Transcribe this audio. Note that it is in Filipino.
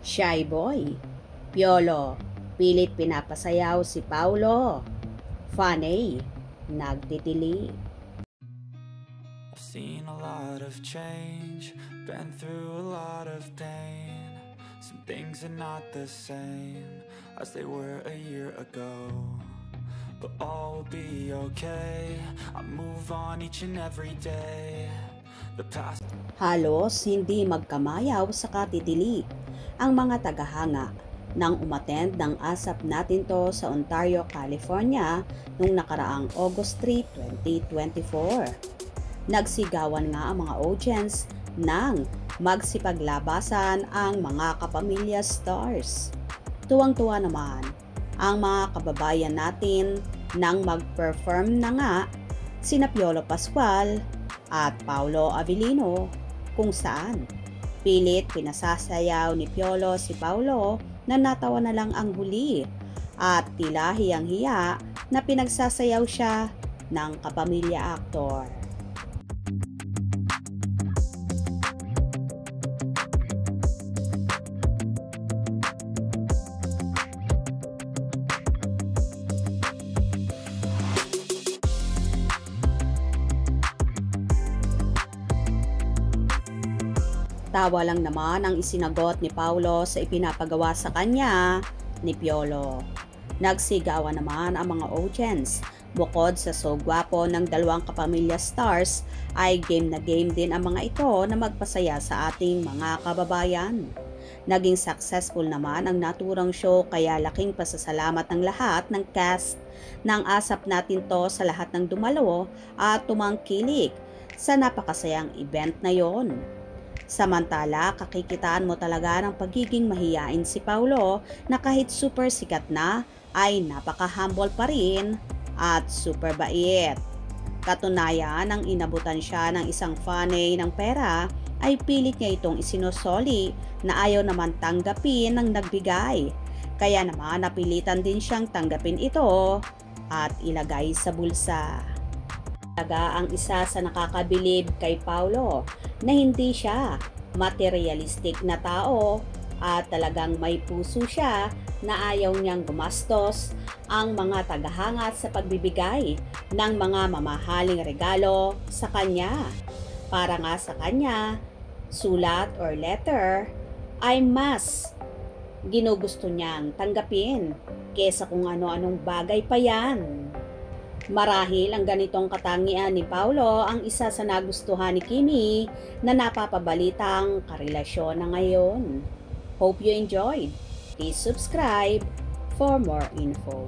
Shy boy. Piolo, pilit pinapasayaw si Paulo. Fanny, nagtitili. I've seen a lot of change, been through a lot of pain. Some things are not the same as they were a year ago, but all will be okay. I move on each and every day. The past. Halos hindi magkamayaw sa katitili ang mga tagahanga nang umattend ng ASAP Natin To sa Ontario, California noong nakaraang August 3, 2024. Nagsigawan nga ang mga audience nang magsipaglabasan ang mga kapamilya stars. Tuwang-tuwa naman ang mga kababayan natin nang mag-perform na nga sina Piolo Pascual at Paulo Avellino, kung saan pilit pinasasayaw ni Piolo si Paulo na natawa na lang ang huli at tila hiyang-hiya na pinagsasayaw siya ng kapamilya aktor. Tawa lang naman ang isinagot ni Paulo sa ipinapagawa sa kanya ni Piolo. Nagsigawan naman ang mga audience. Bukod sa so gwapo ng dalawang kapamilya stars, ay game na game din ang mga ito na magpasaya sa ating mga kababayan. Naging successful naman ang naturang show, kaya laking pasasalamat ng lahat ng cast ng ASAP Natin To sa lahat ng dumalo at tumangkilik sa napakasayang event na yon. Samantala, kakikitaan mo talaga ng pagiging mahiyain si Paulo na kahit super sikat na ay napaka-humble pa rin at super bait. Katunayan, nang inabutan siya ng isang fanny ng pera ay pilit niya itong isinusoli na ayaw naman tanggapin ng nagbigay. Kaya naman napilitan din siyang tanggapin ito at ilagay sa bulsa. Talaga ang isa sa nakakabilib kay Paulo na hindi siya materialistic na tao at talagang may puso siya na ayaw niyang gumastos ang mga tagahanga sa pagbibigay ng mga mamahaling regalo sa kanya. Para nga sa kanya, sulat or letter ay mas ginugusto niyang tanggapin kesa kung ano-anong bagay pa yan. Marahil ang ganitong katangian ni Paulo ang isa sa nagustuhan ni Kimi na napapabalitang karelasyon na ngayon. Hope you enjoyed. Please subscribe for more info.